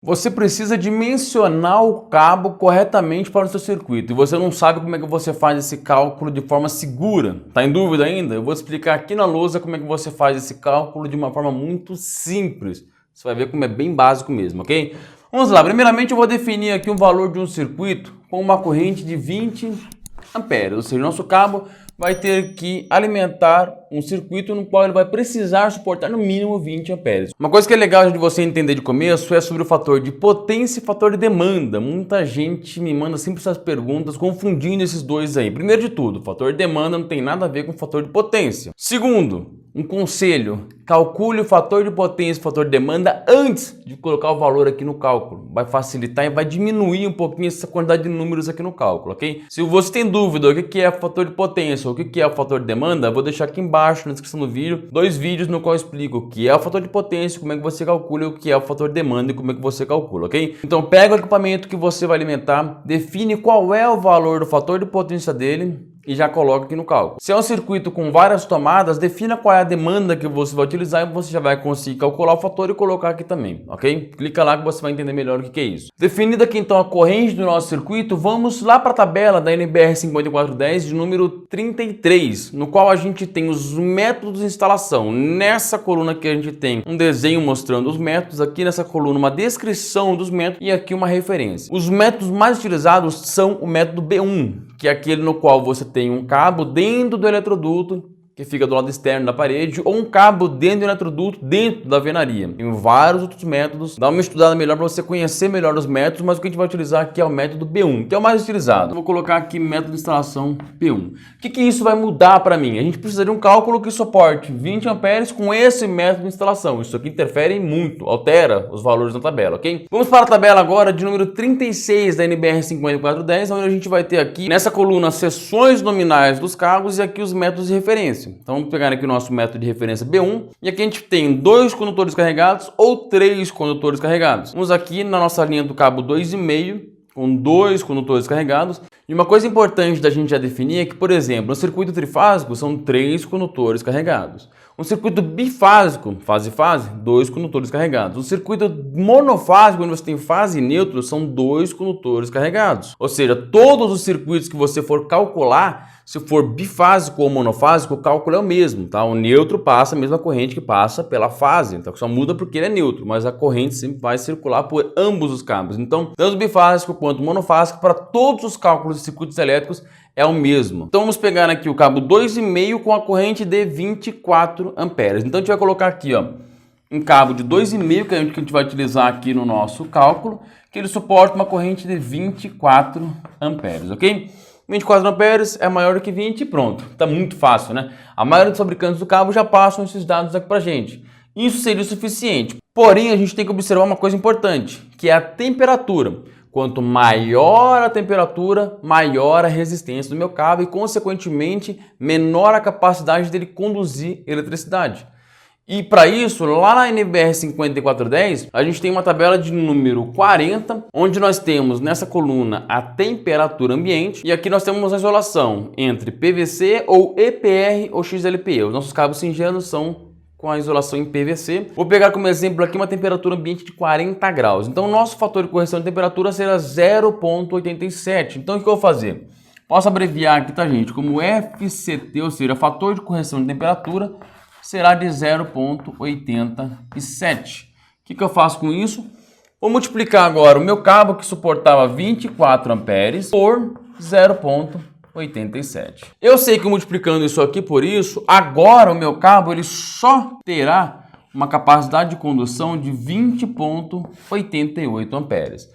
Você precisa dimensionar o cabo corretamente para o seu circuito e você não sabe como é que você faz esse cálculo de forma segura. Tá em dúvida ainda? Eu vou explicar aqui na lousa como é que você faz esse cálculo de uma forma muito simples. Você vai ver como é bem básico mesmo, ok? Vamos lá, primeiramente eu vou definir aqui um valor de um circuito com uma corrente de 20 amperes, ou seja, nosso cabo vai ter que alimentar um circuito no qual ele vai precisar suportar no mínimo 20 amperes. Uma coisa que é legal de você entender de começo é sobre o fator de potência e fator de demanda. Muita gente me manda sempre essas perguntas confundindo esses dois aí. Primeiro de tudo, o fator de demanda não tem nada a ver com o fator de potência. Segundo, um conselho, calcule o fator de potência e o fator de demanda antes de colocar o valor aqui no cálculo. Vai facilitar e vai diminuir um pouquinho essa quantidade de números aqui no cálculo, ok? Se você tem dúvida o que é o fator de potência ou o que é o fator de demanda, eu vou deixar aqui embaixo na descrição do vídeo 2 vídeos no qual eu explico o que é o fator de potência, como é que você calcula, o que é o fator de demanda e como é que você calcula, ok? Então pega o equipamento que você vai alimentar, define qual é o valor do fator de potência dele e já coloca aqui no cálculo. Se é um circuito com várias tomadas, defina qual é a demanda que você vai utilizar e você já vai conseguir calcular o fator e colocar aqui também, ok? Clica lá que você vai entender melhor o que é isso. Definida aqui então a corrente do nosso circuito, vamos lá para a tabela da NBR 5410 de número 33, no qual a gente tem os métodos de instalação. Nessa coluna aqui a gente tem um desenho mostrando os métodos, aqui nessa coluna uma descrição dos métodos e aqui uma referência. Os métodos mais utilizados são o método B1, que é aquele no qual você tem um cabo dentro do eletroduto que fica do lado externo da parede ou um cabo dentro do eletroduto dentro da venaria. Tem vários outros métodos, dá uma estudada melhor para você conhecer melhor os métodos, mas o que a gente vai utilizar aqui é o método B1, que é o mais utilizado. Eu vou colocar aqui método de instalação B1. O que isso vai mudar para mim? A gente precisa de um cálculo que suporte 20 amperes com esse método de instalação. Isso aqui interfere muito, altera os valores na tabela, ok? Vamos para a tabela agora de número 36 da NBR 5410, onde a gente vai ter aqui nessa coluna seções nominais dos cabos e aqui os métodos de referência. Então vamos pegar aqui o nosso método de referência B1 e aqui a gente tem 2 condutores carregados ou 3 condutores carregados. Vamos aqui na nossa linha do cabo 2,5 com 2 condutores carregados. E uma coisa importante da gente já definir é que, por exemplo, no circuito trifásico são 3 condutores carregados. Um circuito bifásico, fase-fase, 2 condutores carregados. Um circuito monofásico, onde você tem fase e neutro, são 2 condutores carregados. Ou seja, todos os circuitos que você for calcular, se for bifásico ou monofásico, o cálculo é o mesmo, tá? O neutro passa a mesma corrente que passa pela fase, então só muda porque ele é neutro, mas a corrente sempre vai circular por ambos os cabos. Então, tanto bifásico quanto monofásico, para todos os cálculos de circuitos elétricos, é o mesmo. Então vamos pegar aqui o cabo 2,5 com a corrente de 24 amperes. Então a gente vai colocar aqui, ó, um cabo de 2,5 que a gente vai utilizar aqui no nosso cálculo, que ele suporta uma corrente de 24 amperes, ok? 24 amperes é maior do que 20 e pronto. Tá muito fácil, né? A maioria dos fabricantes do cabo já passam esses dados aqui pra gente. Isso seria o suficiente. Porém, a gente tem que observar uma coisa importante, que é a temperatura. Quanto maior a temperatura, maior a resistência do meu cabo e, consequentemente, menor a capacidade dele conduzir eletricidade. E para isso, lá na NBR 5410, a gente tem uma tabela de número 40, onde nós temos nessa coluna a temperatura ambiente e aqui nós temos a isolação entre PVC ou EPR ou XLPE. Os nossos cabos singelos são com a isolação em PVC. Vou pegar como exemplo aqui uma temperatura ambiente de 40 graus. Então o nosso fator de correção de temperatura será 0,87. Então o que eu vou fazer? Posso abreviar aqui, tá, gente? Como FCT, ou seja, fator de correção de temperatura, será de 0,87. O que eu faço com isso? Vou multiplicar agora o meu cabo que suportava 24 amperes por 0,87. Eu sei que multiplicando isso aqui por isso, agora o meu cabo ele só terá uma capacidade de condução de 20,88 amperes.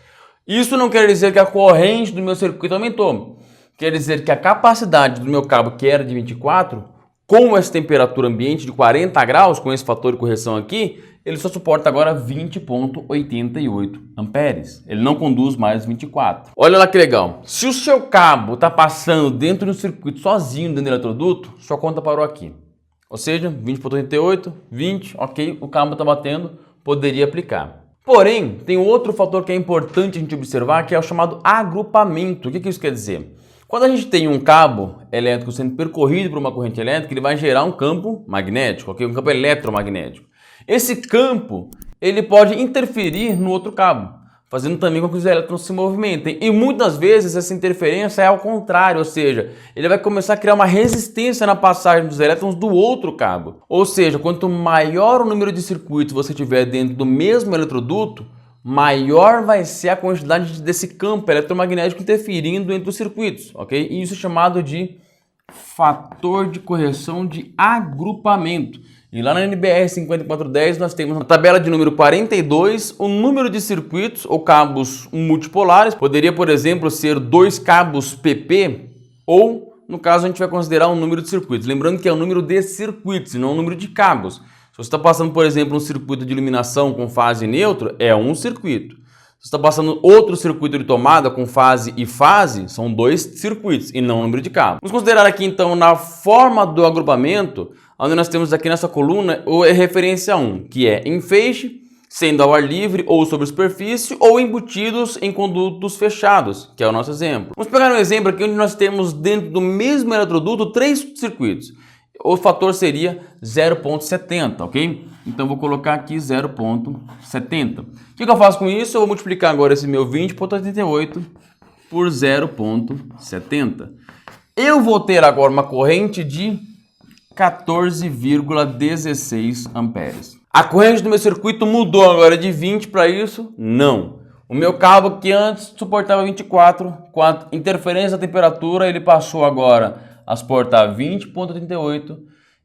Isso não quer dizer que a corrente do meu circuito aumentou. Quer dizer que a capacidade do meu cabo, que era de 24, com essa temperatura ambiente de 40 graus, com esse fator de correção aqui, ele só suporta agora 20,88 amperes. Ele não conduz mais 24. Olha lá que legal. Se o seu cabo está passando dentro do circuito sozinho dentro do eletroduto, sua conta parou aqui. Ou seja, 20,88, 20, ok, o cabo está batendo, poderia aplicar. Porém, tem outro fator que é importante a gente observar, que é o chamado agrupamento. O que isso quer dizer? Quando a gente tem um cabo elétrico sendo percorrido por uma corrente elétrica, ele vai gerar um campo magnético, okay? Um campo eletromagnético. Esse campo, ele pode interferir no outro cabo, fazendo também com que os elétrons se movimentem. E muitas vezes essa interferência é ao contrário, ou seja, ele vai começar a criar uma resistência na passagem dos elétrons do outro cabo. Ou seja, quanto maior o número de circuitos você tiver dentro do mesmo eletroduto, maior vai ser a quantidade desse campo eletromagnético interferindo entre os circuitos, ok? E isso é chamado de fator de correção de agrupamento. E lá na NBR 5410 nós temos na tabela de número 42 o número de circuitos ou cabos multipolares. Poderia, por exemplo, ser 2 cabos PP ou, no caso, a gente vai considerar um número de circuitos. Lembrando que é o número de circuitos e não o número de cabos. Se você está passando, por exemplo, um circuito de iluminação com fase neutra, é um circuito. Se você está passando outro circuito de tomada com fase e fase, são 2 circuitos e não o número de cabos. Vamos considerar aqui, então, na forma do agrupamento, onde nós temos aqui nessa coluna o referência 1, que é em feixe, sendo ao ar livre ou sobre superfície, ou embutidos em condutos fechados, que é o nosso exemplo. Vamos pegar um exemplo aqui onde nós temos dentro do mesmo eletroduto 3 circuitos. O fator seria 0,70, ok? Então vou colocar aqui 0,70. O que eu faço com isso? Eu vou multiplicar agora esse meu 20,88 por 0,70. Eu vou ter agora uma corrente de 14,16 amperes. A corrente do meu circuito mudou agora de 20 para isso? Não. O meu cabo que antes suportava 24, com a interferência da temperatura, ele passou agora a suportar 20,38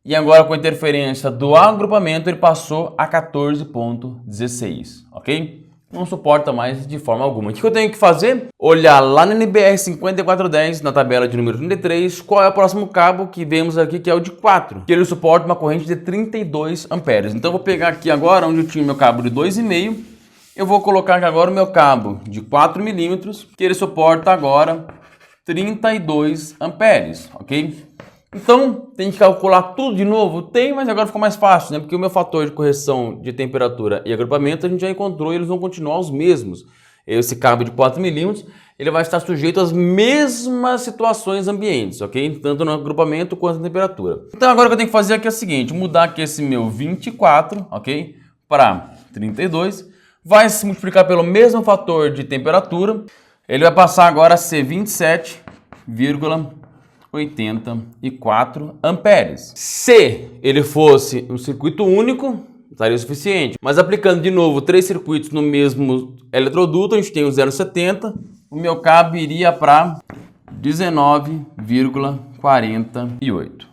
e agora com a interferência do agrupamento ele passou a 14,16, ok? Não suporta mais de forma alguma. O que eu tenho que fazer? Olhar lá no NBR 5410, na tabela de número 33, qual é o próximo cabo que vemos aqui, que é o de 4, que ele suporta uma corrente de 32 amperes. Então eu vou pegar aqui agora, onde eu tinha meu cabo de 2,5, eu vou colocar aqui agora o meu cabo de 4 milímetros, que ele suporta agora 32 amperes, ok? Então, tem que calcular tudo de novo? Tem, mas agora ficou mais fácil, né? Porque o meu fator de correção de temperatura e agrupamento a gente já encontrou e eles vão continuar os mesmos. Esse cabo de 4 milímetros, ele vai estar sujeito às mesmas situações ambientes, ok? Tanto no agrupamento quanto na temperatura. Então, agora o que eu tenho que fazer aqui é o seguinte, mudar aqui esse meu 24, ok? Para 32, vai se multiplicar pelo mesmo fator de temperatura, ele vai passar agora a ser 27,84 amperes. Se ele fosse um circuito único, estaria suficiente. Mas aplicando de novo 3 circuitos no mesmo eletroduto, a gente tem o 0,70, o meu cabo iria para 19,48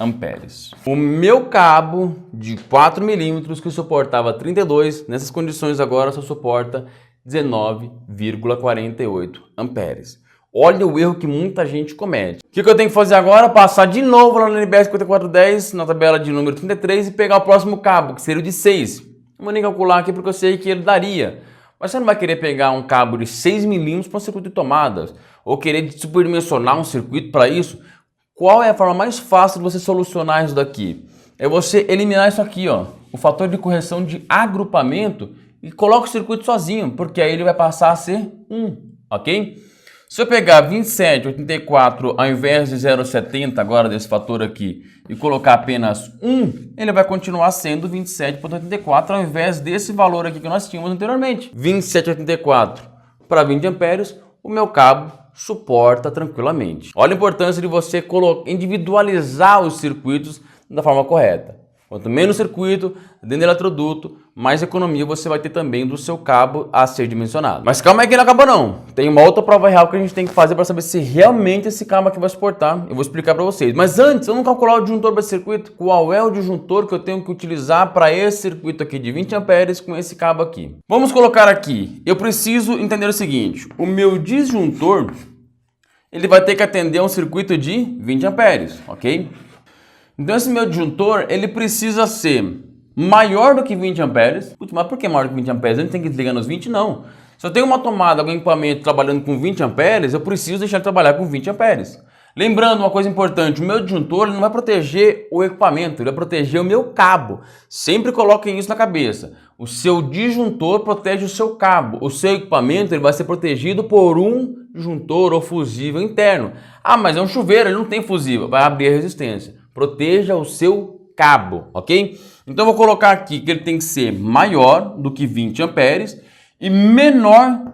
amperes. O meu cabo de 4 milímetros que suportava 32, nessas condições agora só suporta 19,48 amperes. Olha o erro que muita gente comete. O que eu tenho que fazer agora? Passar de novo lá no NBR 5410, na tabela de número 33, e pegar o próximo cabo, que seria o de 6. Não vou nem calcular aqui porque eu sei que ele daria. Mas você não vai querer pegar um cabo de 6 milímetros para um circuito de tomadas, ou querer superdimensionar um circuito para isso. Qual é a forma mais fácil de você solucionar isso daqui? É você eliminar isso aqui, ó, o fator de correção de agrupamento, e coloca o circuito sozinho, porque aí ele vai passar a ser 1, ok? Se eu pegar 27,84 ao invés de 0,70 agora desse fator aqui e colocar apenas 1, ele vai continuar sendo 27,84 ao invés desse valor aqui que nós tínhamos anteriormente. 27,84 para 20 amperes, o meu cabo suporta tranquilamente. Olha a importância de você individualizar os circuitos da forma correta. Quanto menos circuito dentro do eletroduto, mais economia você vai ter também do seu cabo a ser dimensionado. Mas calma aí que não acaba não. Tem uma outra prova real que a gente tem que fazer para saber se realmente esse cabo aqui vai suportar. Eu vou explicar para vocês. Mas antes, vamos calcular o disjuntor para esse circuito. Qual é o disjuntor que eu tenho que utilizar para esse circuito aqui de 20 amperes com esse cabo aqui? Vamos colocar aqui. Eu preciso entender o seguinte. O meu disjuntor, ele vai ter que atender a um circuito de 20 amperes, ok? Então esse meu disjuntor, ele precisa ser maior do que 20 amperes. Putz, mas por que maior do que 20 amperes? A gente tem que desligar nos 20? Não. Se eu tenho uma tomada, algum equipamento trabalhando com 20 amperes, eu preciso deixar ele trabalhar com 20 amperes. Lembrando uma coisa importante, o meu disjuntor ele não vai proteger o equipamento, ele vai proteger o meu cabo. Sempre coloquem isso na cabeça. O seu disjuntor protege o seu cabo. O seu equipamento ele vai ser protegido por um disjuntor ou fusível interno. Ah, mas é um chuveiro, ele não tem fusível. Vai abrir a resistência. Proteja o seu cabo, ok? Então eu vou colocar aqui que ele tem que ser maior do que 20 amperes e menor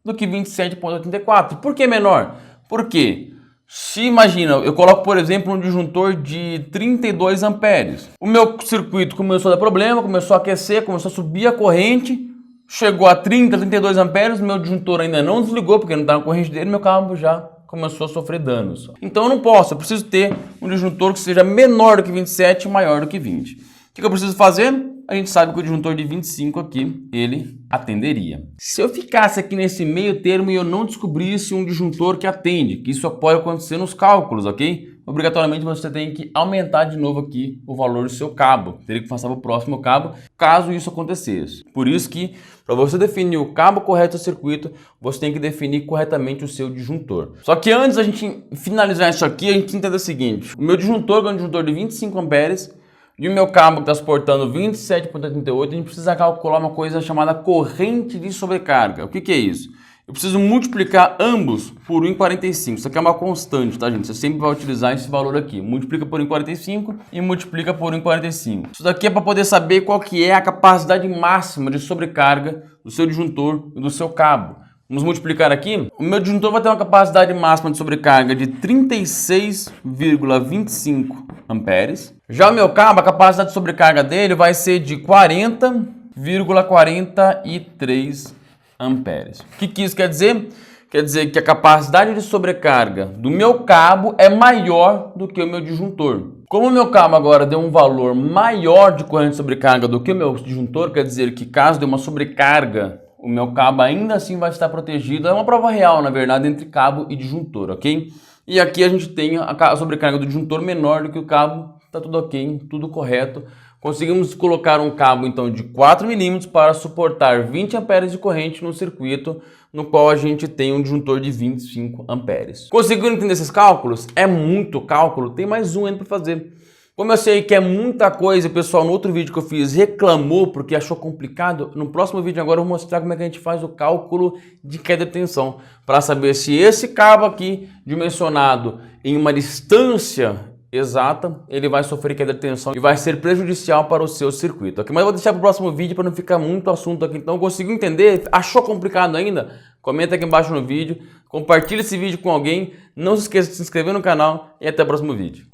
do que 27,84. Por que menor? Porque se imagina, eu coloco por exemplo um disjuntor de 32 amperes. O meu circuito começou a dar problema, começou a aquecer, começou a subir a corrente, chegou a 30, 32 amperes, meu disjuntor ainda não desligou porque não está na corrente dele, meu cabo já começou a sofrer danos. Então eu não posso, eu preciso ter um disjuntor que seja menor do que 27 e maior do que 20. O que eu preciso fazer? A gente sabe que o disjuntor de 25 aqui, ele atenderia. Se eu ficasse aqui nesse meio termo e eu não descobrisse um disjuntor que atende, que isso pode acontecer nos cálculos, ok? Obrigatoriamente você tem que aumentar de novo aqui o valor do seu cabo. Teria que passar para o próximo cabo, caso isso acontecesse. Por isso que, para você definir o cabo correto do circuito, você tem que definir corretamente o seu disjuntor. Só que antes da gente finalizar isso aqui, a gente tem que entender o seguinte. O meu disjuntor é um disjuntor de 25 amperes, e o meu cabo que está suportando 27,88, a gente precisa calcular uma coisa chamada corrente de sobrecarga. O que é isso? Eu preciso multiplicar ambos por 1,45. Isso aqui é uma constante, tá, gente? Você sempre vai utilizar esse valor aqui. Multiplica por 1,45 e multiplica por 1,45. Isso daqui é para poder saber qual que é a capacidade máxima de sobrecarga do seu disjuntor e do seu cabo. Vamos multiplicar aqui. O meu disjuntor vai ter uma capacidade máxima de sobrecarga de 36,25 amperes. Já o meu cabo, a capacidade de sobrecarga dele vai ser de 40,43 amperes. O que isso quer dizer? Quer dizer que a capacidade de sobrecarga do meu cabo é maior do que o meu disjuntor. Como o meu cabo agora deu um valor maior de corrente de sobrecarga do que o meu disjuntor, quer dizer que caso dê uma sobrecarga, o meu cabo ainda assim vai estar protegido. É uma prova real, na verdade, entre cabo e disjuntor, ok? E aqui a gente tem a sobrecarga do disjuntor menor do que o cabo. Tá tudo ok, tudo correto. Conseguimos colocar um cabo então de 4 milímetros para suportar 20 amperes de corrente no circuito no qual a gente tem um disjuntor de 25 amperes. Conseguiram entender esses cálculos? É muito cálculo, tem mais um ainda para fazer. Como eu sei que é muita coisa, o pessoal no outro vídeo que eu fiz reclamou porque achou complicado, no próximo vídeo agora eu vou mostrar como é que a gente faz o cálculo de queda de tensão para saber se esse cabo aqui dimensionado em uma distância exata, ele vai sofrer queda de tensão e vai ser prejudicial para o seu circuito. Ok? Mas eu vou deixar para o próximo vídeo para não ficar muito assunto aqui. Então, conseguiu entender? Achou complicado ainda? Comenta aqui embaixo no vídeo, compartilha esse vídeo com alguém, não se esqueça de se inscrever no canal e até o próximo vídeo.